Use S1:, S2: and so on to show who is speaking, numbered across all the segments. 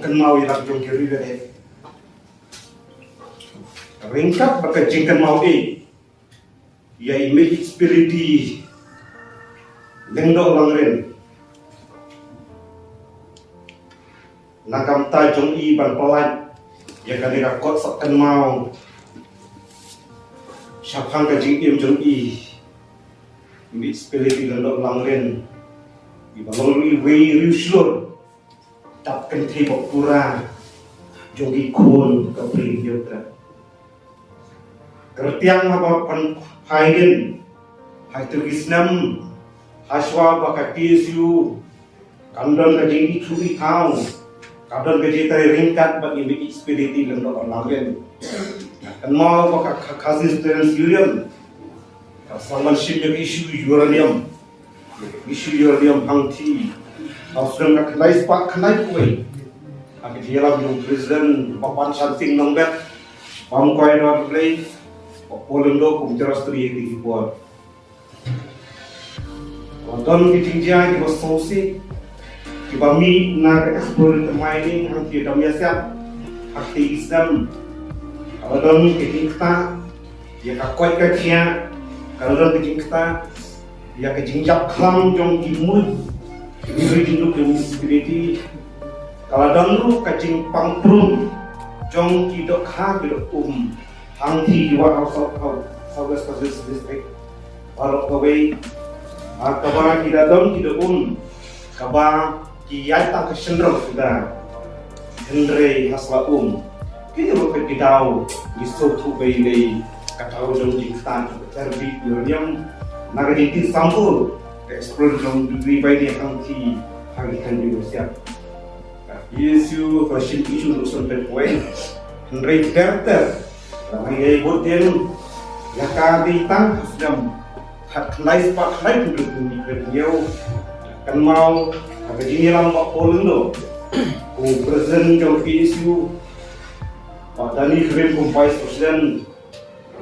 S1: Kenal yang jong kiri deh. Ringkap baka jingkan mau ya image spiriti lengdo langren nakam ta jong ban pelat ya kanira kot sakkan mau syafang ka jing jong image spiriti lengdo langren di balong wei riuslur tapkan tebok pura jogi kun ka pringyota kertiang apa kan haiden hai tugisnam haswa baka tisu kandon ka jingi churi thau kandon ka jita ringkat bagi biki spiriti lendo langen kan mau baka khasi students union saman ship issue uranium hangti ausram ka khnai spa khnai kuai aki dialam yung president papan something nombet pam koi no play Polendo kumteras teri di buat. Don kitinja di basosi, kibami na explore mining ang kita miasap, akti Islam. Kalau don kitingta, ya kakoi kakia, kalau don kitingta, ya kejingjak klam jong kimud, ibri jinduk yang spiriti. Kalau don ru kajing pangprum, jong kidok ha kidok Hangti di South West District, Warok Kawai, Kabah kita dong kita Kabah kita tak kesenderung sudah, Hendrei Hasla kita bukan kita tahu, di suatu bayi katakan dong kita terbit uranium, naga jadi sampul, eksplor dong diberi bayi hangti harikan juga siap. Yesu fashion isu untuk sampai poin, Hendrei Carter. Ay boten ya kaditang sedang khnai spa khnai duduk di beliau kan mau ada gini lambak polendo presiden jong isu Dani Krim Vice President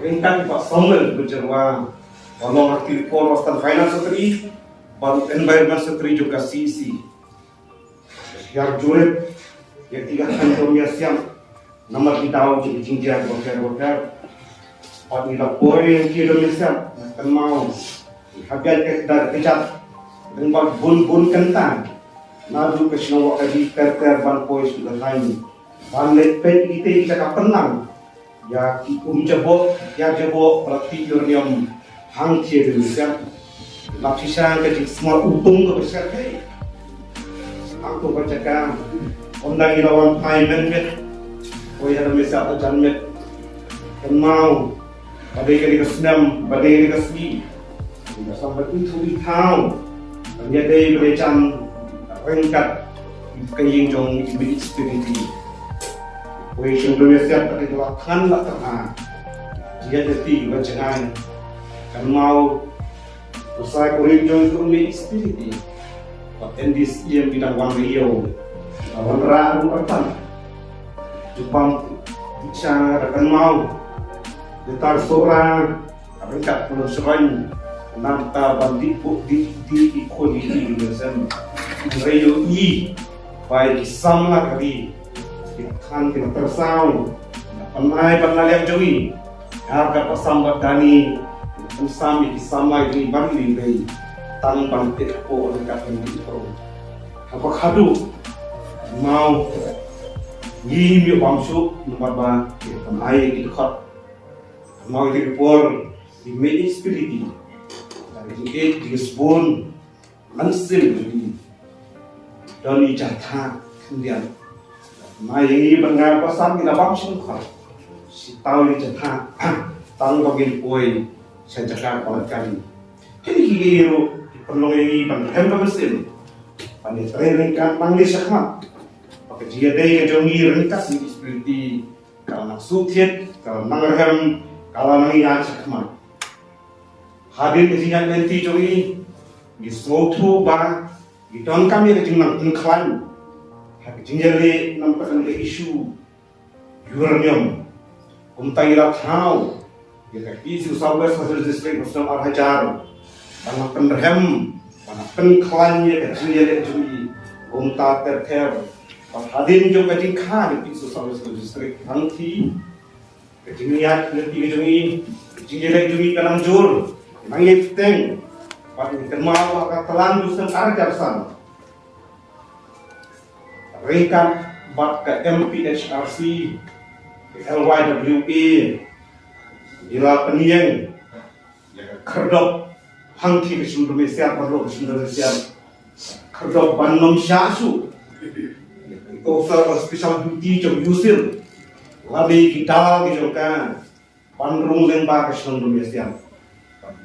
S1: ringkan Pak Samuel berjerwa walau aktif Western Finance Secretary baru Environment Secretary juga CC yang jurit yang tiga kantornya siap nomor kita tahu jadi jinjang worker orang kita poin kira misal kan mau habis kita kecat dengan bun kentang nadu ke sini waktu di terban poin sudah lain balik pet kita penang ya jebok ya jebok pelatih uranium hang kiri misal lapisan ke semua untung ke besar hey aku bacakan undang ilawan payment Koi ada misal atau janmet kenal badai kali kesenam badai kali kesni tidak sampai itu di tahu dia dari belacan ringkat kaying jong ibit spiriti koi sendiri siap pada lakukan lah terang dia jadi bacangan kan mau usai koi jong ibit spiriti endis ia bidang wang rio wan ragu apa Jepang bicara kan mau detar seorang ringkat pulau serain nanta bandit di ikoni di Indonesia rayo baik sama kali kan kita tersau panai yang jauhi harga pasambat dani sami sama ini balik dari tanpa tekpo ringkat itu apa kadu mau Gini bangsu nomor ba air di dekat mau di por di media spiriti dari di spoon langsung dan di jatah kemudian mai ini bengar pasang di bangsu kau si tahu di jatah tang bagian poin saya cakap kali ini kira perlu ini bengar mesin pandai training kan panggil sakmat jika dia kejongi ringkas di seperti kalau nak sukses, kalau nangrem, kalau nangian sakman. Hadir di sini nanti jongi di suatu bar, di tahun kami kejungan tengklan, kejungan nampak ada isu uranium, umtairat tahu, ya isu South West District Muslim Arhajar, banyak penerhem, banyak tengklannya kejungan jongi, umta terter. Hadin jo kading kha ni pisu South West District hangthi kading lihat ngerti kading jilek jumi kanang jur mangit teng pat kenmal ka telan dusun arjarsan rekan bat ke MPHRC LYWA ila peniang ya kerdop hangthi ke sumber Malaysia perlu ke sumber Malaysia kerdop banom syasu officer of special duty jom yusil labi kita di jongkan panrung lembah kesehatan Indonesia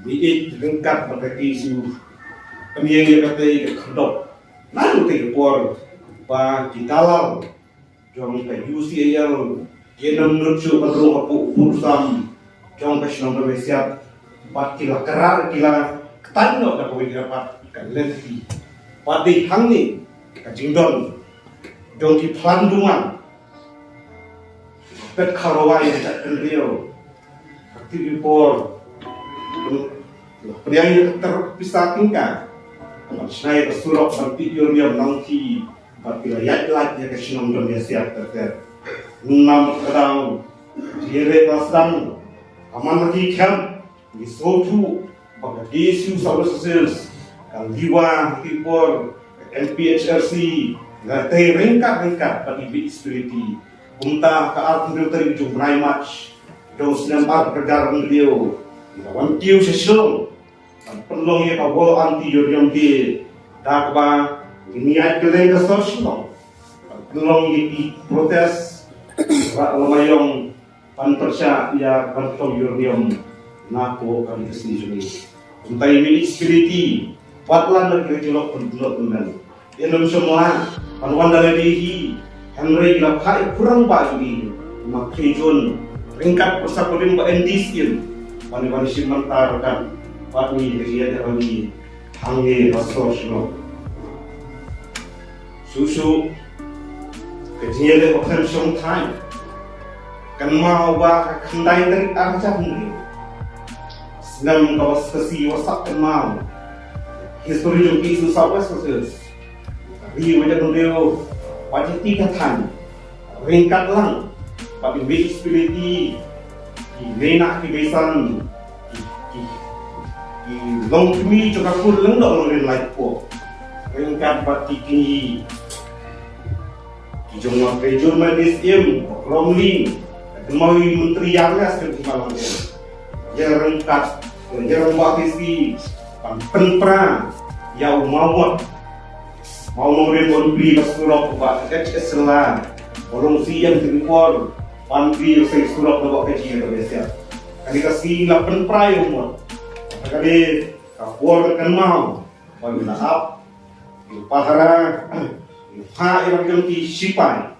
S1: biik ringkat berkati isu peniang yang kata ikat kedok lalu terpor bah kita jom ke UCL jenam nurcu panrung apu ursam jom kesehatan Indonesia bat kila kerar kila ketandok dapat dapat kalenti padi hangni kajingdon Dongki pelandungan pet karawai tak kendil aktif impor priang terpisah tingkat senai surok berarti dia menangki berarti layak ya kesenam Indonesia terter enam kadang jere pasang aman lagi kan di sotu bagi isu sales kaliwa impor MPHRC Ngerti ringkat bagi spiriti Unta ke art military jung very much Jung sinampat kerjaan beliau Wan kiu sesulung Perlong ya kabol anti yoriam di Dakba Niat keleng ke sosial Perlong ya protes Lamayong Panpersya ya bertong yoriam Nako kami kesini sini Unta ini spiriti Patlan dan kerjolok pendulok teman Indonesia semua Panuan daladihi Henry lakai kurang bagi Makijun ringkat persakurin ba endisil Pani-pani simentar kan Pani kejadian kami Hangi rasosno Susu Kejadian waktu song time Kan mau ba kendai dari arca mungkin Senam kawas kesi wasak kan mau Histori jom isu sawas kasus Ri macam dia wajib tiga tan ringkat lang tapi visibility menak kebiasaan long kami juga pun lengdok oleh light po ringkat bati kini kijong kejur medis romling mau menteri yang lah seperti malam ya ringkat ya rembak isi penpra ya mau nurin bonbri surok bak selah orang siang terpor panbri usai surok bak kecil Indonesia kali kasih lapan prai umur kali kapor kan mau bagi naap pahara ha irang jengki sipai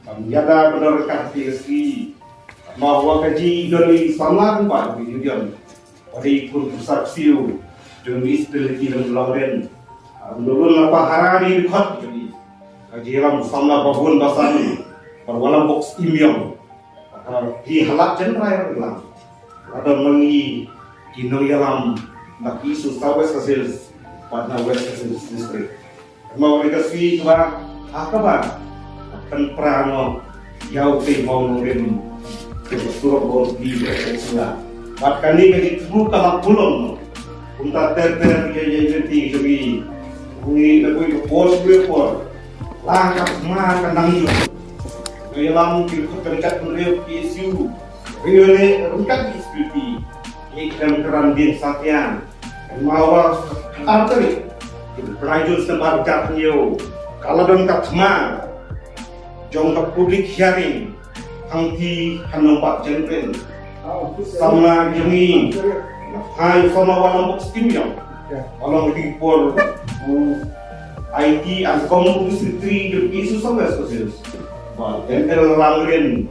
S1: pamjada benar kahti kasih mau kaji dari sangat pak video pada ikut saksiu demi stability dan lauren Dulu apa hari dikat jadi kajian sama babun basan perwalam box imiong di halak jenderal bilang ada mengi kino yalam nak isu South West pada West District mau dikasih coba apa kan prano jauh ke mau nurin ke surat bos di Sula bahkan ini jadi buka pulang untuk terter jadi jadi Ui lebih bos berpor, langkah semua kendang juga. Dalam kerja beliau isu, beliau rengkat diskusi, iklan keran din satyan, mawa arteri, pelajur sembar katnya, kalau dongkap semua, jongkap publik hearing, hangti hanompak jengpen, sama jemi, hai sama walam box timnya, walam dipor. IT and Komisi isu sama sosial. Dan langren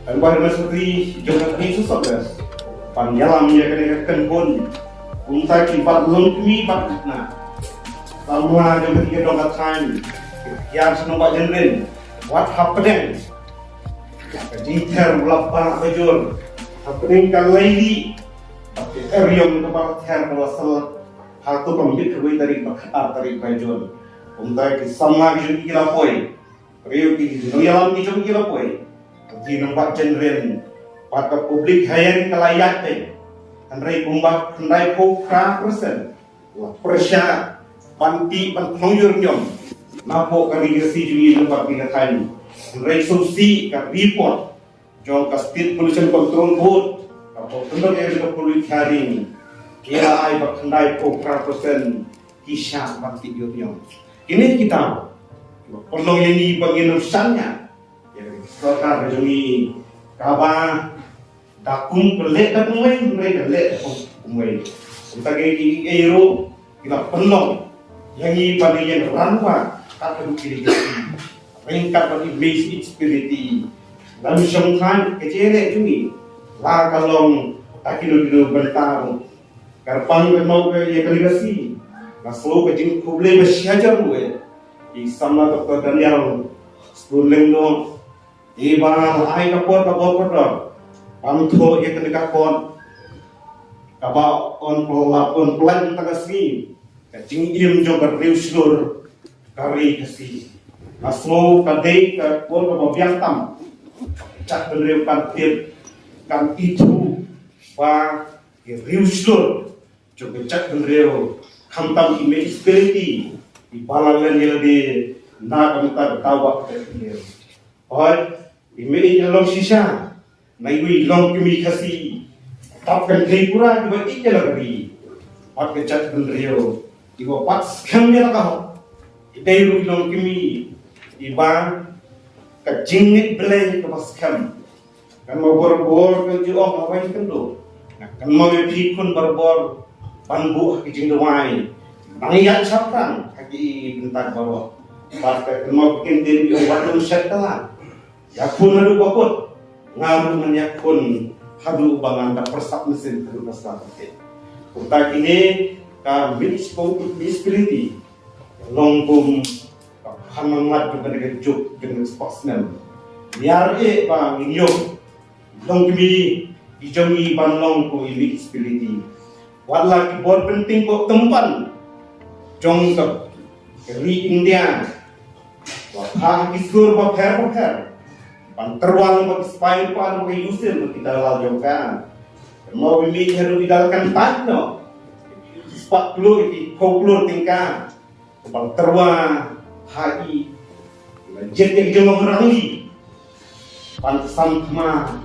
S1: environment seperti juga isu sama. Panjalamnya kena pun untuk kipat lengkmi patna. Sama juga tiga dogat time. Yang senang jenren. What happening? Jinter belapang bajur. Happening kalai. Erium kepala ter wasal. Hal tu pembit kerja dari bakar dari bajon. Untuk sama juga kita poi. Rio ki no yalam ki jom ki la poi. Ki nampak jenren pada publik hayan kelayak te. Andai kumbak andai pokra persen. Wah persya panti pantongyor nyom. Napo kari gesi jui nampak ki kathai. Andai solusi ka report. Jom ka state pollution control board. Kapo tunduk area pollution hearing. Kira ai bakandai pokra persen kisah panti nyom. Ini kita perlu ini bagi nusannya. Serta bagi kaba dakum kelek dakum main mereka kelek dakum main. Kita gini ero kita perlu yang ini pada yang ranwa kata bukti ringkat bagi basic spiriti. Lalu sengkan kecil cumi lah kalau tak kilo bentar karpang mau ke ya kaligasi. Naslo kecil kuble bersiajar gue. Di sama Dr. Daniel Spuling no iba ai kapot kapot amto ya kedekat kon kaba on plan tagasni kacing im jo berriuslur kari kasi aslo kadai ka kon kaba biangtam cak benreu kantir kan itu pa riuslur jo cak benreu kamtam image spiriti Ibalan yang di nak kita tahu apa और इमेज लोग शीशा नहीं हुई लोग की खसी तब कर कहीं पूरा जो एक लग रही और के चट बन रही हो कि वो पास कम ये लगा हो इतने लोग की इबान का जिंगit belen ke pas kam kan mau berbor ke jo apa ini kan do kan mau pikun berbor panbu ke jing doai banyak sapran kaki bentar bawa partai kan mau bikin diri wadum setelah yakun hadu bakut ngaruh menyakun hadu bangan da persap mesin hadu pasal ke utak ini ka visibility longkum hamamat juga dengan juk dengan sportsman biar bang inyo longkumi ijongi banlong ko visibility wala ki bor penting ko tempan jong ka ri India wa ha isur ba pher pan terwal ba spine pan ba user kita lal jongka mau ini haru didalkan tanno spak lu di koklu tingka pan terwa hai jet yang jong rangi pan samma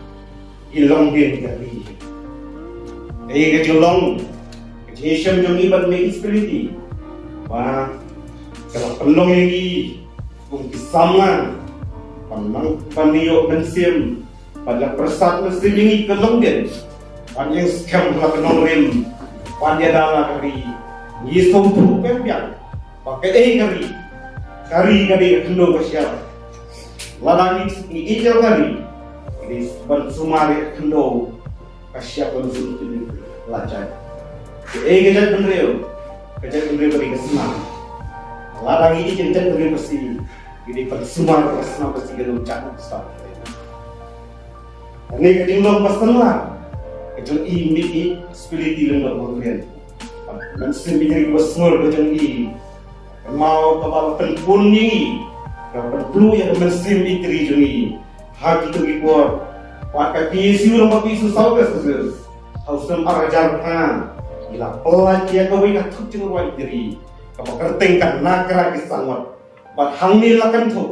S1: ilong din kali ke jolong jesem jong ibat me spiriti wa kalau pelong ini kung kisama pamang paniyo mensim pada persat mesin ini kelong din panjang skam la kenong rim panja dala kari yisong tu pembiang pakai kari kendo bersiap ladang ini ijel kari ini bersumari kendo bersiap bersum itu lacai kejat benreo beri kesenang ladang ini kejat benreo bersih ini bersumar bersama bersih gelo cak besar ini kejinglong pasenlah kejong i spiriti lembut mungkin dan sembunyi besnur kejong i mau kepala penpun ni kapal blue yang mensim itri jongi haki tu gipor pakai kisi orang pakai susah kes hausam arajar kan ila pelan dia kau ingat tu cuma wai diri kapal kerteng kan nakra kisangot bat hangni lakan tu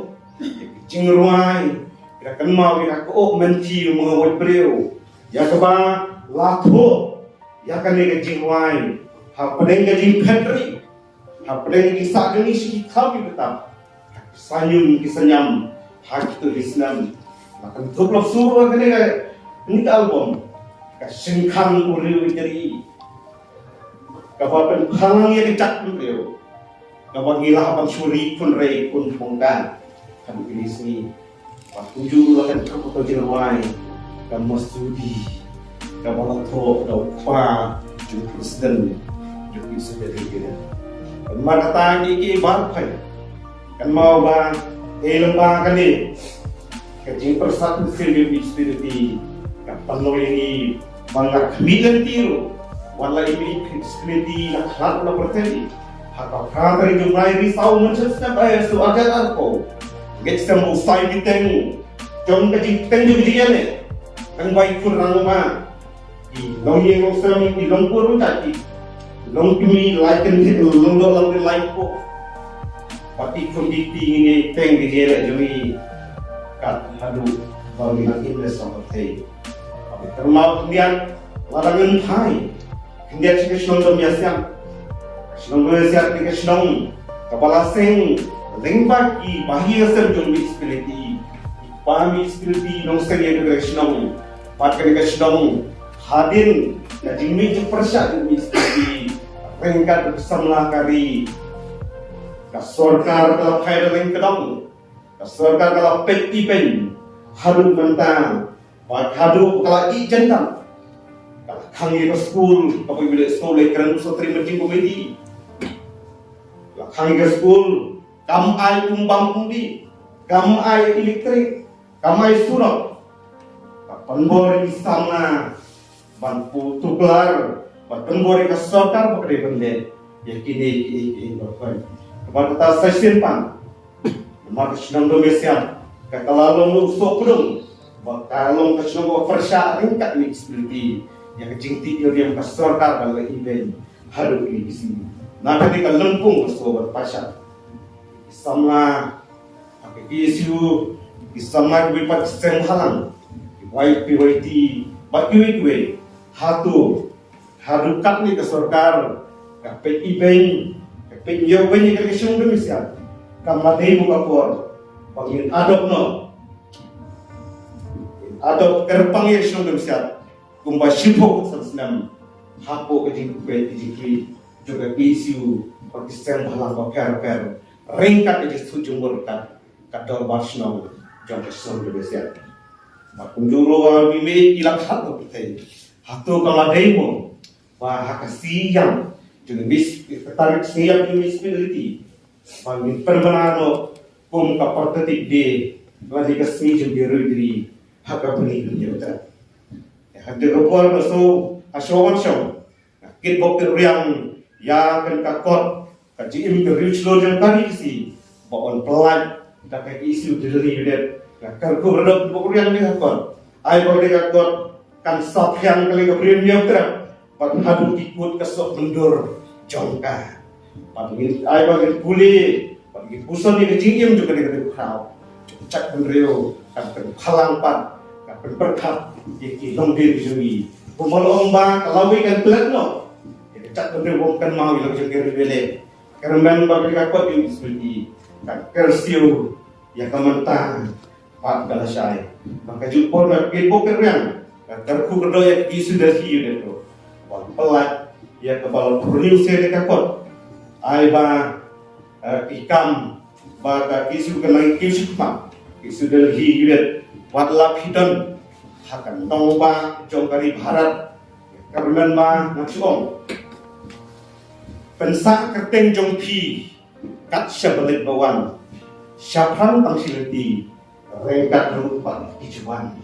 S1: cingruai kira kan mau kira ko menti mengawat beliau ya keba latho ya kan ni cingruai ha pedeng ke jing petri Apalagi kisah ini sih kau kita senyum kisenyam hak itu Islam. Makan tublok suruh ini album kesengkan uriu jadi kapan halangnya dicat beliau kapan ngilahapan suri pun rei pun pongkan kan pilih sini waktu julu akan terbuka jeruai kan masudi kapan to daupa jumpa presiden jumpa sendiri mana tadi ki barpai kan mau bang lembah kan ni kecil persatu spiriti kan perlu ini banyak kemilan tiru wala ini spiriti nak hal la berteri atau kata itu mulai risau mencesnya bayar su ajar aku get some usai biteng jom kaji teng juga dia ne ang baik kurang ma long ye long sam di long pur ta ki long kimi like ni long do long like ko pati konditi ini teng di dia jumi kat hadu bagi nak invest sama teh termau kemudian larangan thai kemudian kita senang biasa senang biasa kita senang kepala sing lengkap ki bahaya serjun disability pahami disability nong sering kita senang pakai kita senang hadir dan jimi persyat disability lengkap bersama kari kasorkar kalau kaya dengan kedong kasorkar kalau peti pen harus mentang hadu kalau ijan kan kalau kangi ke school apabila sekolah kerana usaha terima komedi kalau kangi ke school kam ai umbang undi kam ai elektrik kam ai surat penbor di sana ban putu kelar penbor ke sokar pakai bende ya kini berfirman kepada kita session pan maka senang domestik kekalong usopulung kalau kita nak persya ringkat ni disability yang kecingti yang kesorkar kalau event harus di sini. Nah ketika lempung kesobat pasar, sama pakai isu, sama berpat sistem halang, YPYT, bagi hatu kat ni kesorkar, kapet event, kapet event yang kesung domestik, kamadai buka kuat, panggil adop no. Atau kerpang yang senang domestik, kumpa sibuk senang hapo kejing juga isu Pakistan halang bakar ringkat kejing sujumur kadal basnau jam senang domestik. Makun juru bimi ilang hatu kita, hatu kalau demo, bahak siang juga tarik siang disability, panggil permanano kum kapartetik de, lagi kesini jembiru diri. Hak beli dunia utara. Hadir keluar masuk asywan syam. Kit bokter yang ya kan kakot kaji im kerja seluruh yang tadi si baon pelan tak kayak isu diri dia. Kerku berdok bokter yang ni kakot. Ai bokter kakot kan sop yang kali kebrian dia utara. Pat hadu ikut kesok mundur jongka. Pat ai bokter pulih. Pat pusat ni kejingim juga dia kau. Cak bendrio kan halang pan kan berkat iki longdir jui pemolong ba kalau kan pelat no cak bendrio bukan mau ilang jengir bele keremban bagi kakot yang disebut kan kersiu yang kementang pat galasai maka jupor bagi poker yang terku berdoa isu dari itu pelat ya kepala produksi de kakot ai ba ikam ba isu kena isu mak isu Delhi juga wadlap hitam hakan tongba jongkari Barat kerman ma naksuong pensak keteng jongpi kat syabelit bawan syapran tangsiliti rengkat rupa ijuan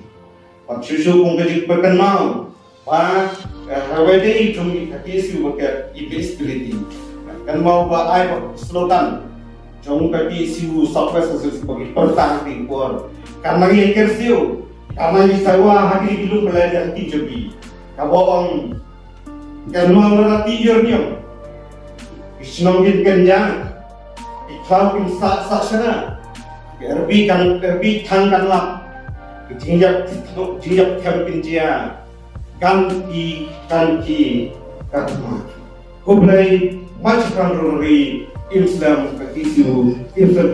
S1: pat susu kung kajik berkenal pa hawede jongki kakisi wakat investability kan mau ba ay slotan jong kaki siu software sebagai pertang tingkor karena ia kersiu karena isawa hati belum belajar tijobi kaboong kan mau merati jernium isnongin kenya iklau insa saksana erbi tangkan lap jinjap tempin dia kanki karma kublai macam ruri Islam isu Islam